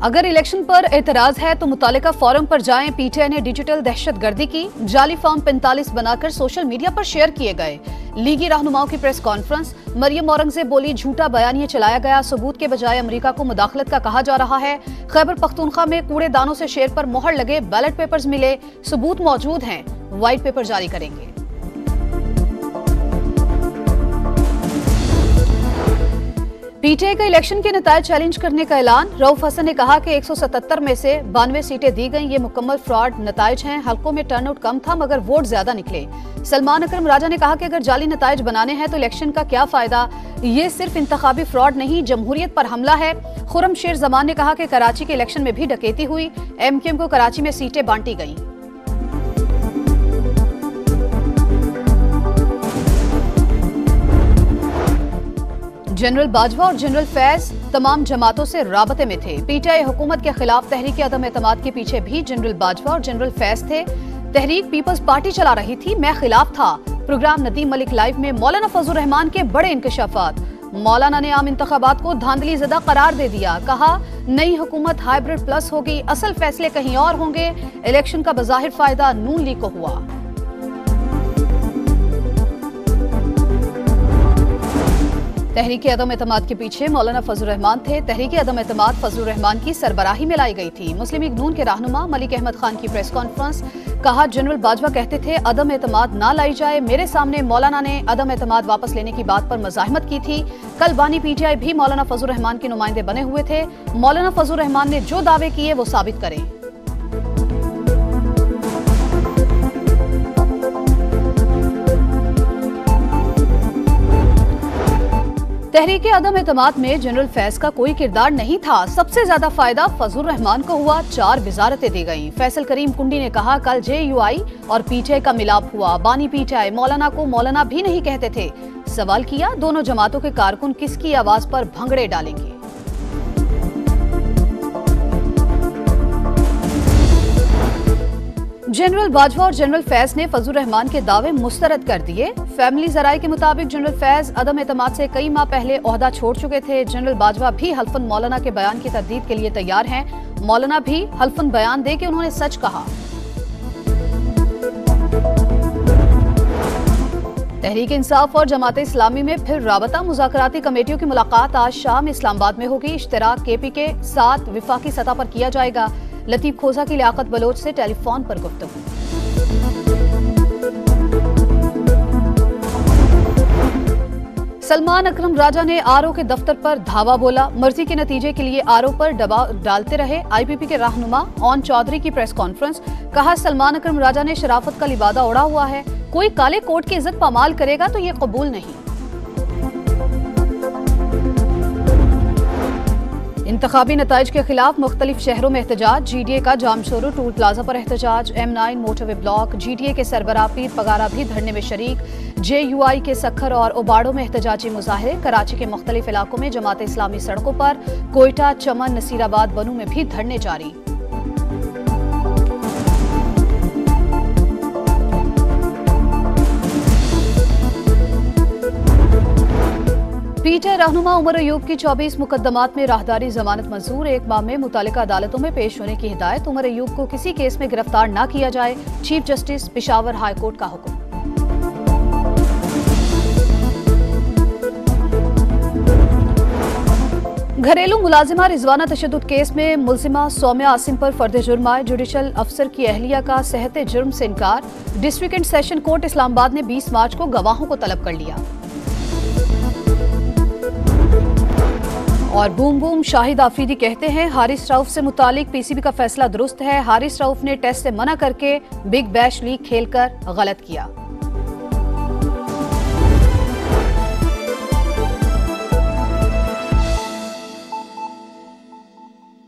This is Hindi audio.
अगर इलेक्शन पर एतराज है तो मुतालिका फोरम पर जाएं। पीटीआई ने डिजिटल दहशतगर्दी की। जाली फॉर्म 45 बनाकर सोशल मीडिया पर शेयर किए गए। लीगी रहनुमाओं की प्रेस कॉन्फ्रेंस। मरियम औरंगजेब बोली, झूठा बयानिया चलाया गया, सबूत के बजाय अमेरिका को मुदाखलत का कहा जा रहा है। खैबर पख्तूनख्वा में कूड़ेदानों से शेर पर मोहर लगे, बैलेट पेपर्स मिले, सबूत मौजूद हैं, व्हाइट पेपर जारी करेंगे। पीटीआई का इलेक्शन के नतायज चैलेंज करने का ऐलान। रऊफ हसन ने कहा कि 177 में से 92 सीटें दी गईं, ये मुकम्मल फ्रॉड नतायज हैं। हल्कों में टर्नआउट कम था मगर वोट ज्यादा निकले। सलमान अकरम राजा ने कहा कि अगर जाली नतायज बनाने हैं तो इलेक्शन का क्या फायदा, ये सिर्फ इंतखाबी फ्रॉड नहीं जमहूरियत पर हमला है। खुर्रम शेर जमान ने कहा कि कराची के इलेक्शन में भी डकैती हुई, एमक्यूएम को कराची में सीटें बांटी गईं। जनरल बाजवा और जनरल फैज तमाम जमातों से राबते में थे। पीटीआई हुकूमत के खिलाफ तहरीक अदम एतमाद के पीछे भी जनरल बाजवा और जनरल फैज थे। तहरीक पीपल्स पार्टी चला रही थी, मैं खिलाफ था। प्रोग्राम नदीम मलिक लाइव में मौलाना फजलुर रहमान के बड़े इंकशाफात। मौलाना ने आम इंतखाबात को धांधली ज़दा करार दे दिया। कहा, नई हुकूमत हाइब्रिड प्लस होगी, असल फैसले कहीं और होंगे। इलेक्शन का बज़ाहिर फायदा नून लीग को हुआ। तहरीक अदम एतमाद के पीछे मौलाना फजलुर रहमान थे। तहरीक अदम एतमाद फजलुर रहमान की सरबराही में लाई गई थी। मुस्लिम लीग नून के रहनुमा मलिक अहमद खान की प्रेस कॉन्फ्रेंस। कहा, जनरल बाजवा कहते थे अदम एतमाद ना लाई जाए। मेरे सामने मौलाना ने अदम एतमाद वापस लेने की बात पर मज़ाहमत की थी। कल बानी पीटीआई भी मौलाना फजलुर रहमान के नुमाइंदे बने हुए थे। मौलाना फजलुर रहमान ने जो दावे किए वो साबित करें। तहरीक अदम एतमाद में जनरल फैज का कोई किरदार नहीं था। सबसे ज्यादा फायदा फजलुर रहमान को हुआ। 4 वजारतें दी गईं। फैसल करीम कुंडी ने कहा, कल जेयूआई और पीटीआई का मिलाप हुआ। बानी पीटीआई मौलाना को मौलाना भी नहीं कहते थे। सवाल किया, दोनों जमातों के कारकुन किसकी आवाज पर भंगड़े डालेंगे। जनरल बाजवा और जनरल फैज ने फजलुर रहमान के दावे मुस्तरद कर दिए। फैमिली जराये के मुताबिक जनरल फैज अदम एतमाद से कई माह पहले ओहदा छोड़ चुके थे। जनरल बाजवा भी हल्फन मौलाना के बयान की तरदीद के लिए तैयार हैं। मौलाना भी हल्फन बयान दे कि उन्होंने सच कहा। तहरीक इंसाफ और जमात इस्लामी में फिर राबता। मुज़ाकराती कमेटियों की मुलाकात आज शाम इस्लामाबाद में होगी। इश्तराक केपी के साथ विफाकी सतह पर किया जाएगा। लतीफ खोजा की लियाकत बलोच से टेलीफोन पर गुफ्तगू। सलमान अकरम राजा ने आरओ के दफ्तर पर धावा बोला। मर्जी के नतीजे के लिए आरओ पर दबाव डालते रहे। आईपीपी के रहनुमा ओन चौधरी की प्रेस कॉन्फ्रेंस। कहा, सलमान अकरम राजा ने शराफत का लिबादा ओढ़ा हुआ है। कोई काले कोट की इज्जत पामाल करेगा तो ये कबूल नहीं। इंतखाबी नताइज के खिलाफ मुख्तलिफ शहरों में एहतजाज। जीडीए का जामशोरो टूल प्लाजा पर एहतजाज। M9 motorway block. जीडीए के सरबराह पीर पगारा भी धरने में शरीक। जेयूआई के सखर और ओबाड़ो में एहतजाजी मुजाहरे। कराची के मुख्तलिफ इलाकों में जमात इस्लामी सड़कों पर। कोयटा, चमन, नसीराबाद, बनू में भी धरने जारी। पीटीआई रहनुमा उमर अयूब की 24 मुकदमात में राहदारी जमानत मंजूर। 1 माह में मुतालिका अदालतों में पेश होने की हिदायत। उमर अयूब को किसी केस में गिरफ्तार न किया जाए। Chief justice Peshawar high court का हुक्म। घरेलू मुलाजिमा रिजवाना तशद्दुद केस में मुलजिमा सौम्या आसिम पर फर्द जुर्म आए। जुडिशल अफसर की अहलिया का सेहत जुर्म से इनकार। District and session court Islamabad ने 20 मार्च को गवाहों को तलब कर लिया। और बूम बूम शाहिद आफरीदी कहते हैं, हारिस रऊफ से मुतालिक पीसीबी का फैसला दुरुस्त है। हारिस रऊफ ने टेस्ट से मना करके बिग बैश लीग खेलकर गलत किया।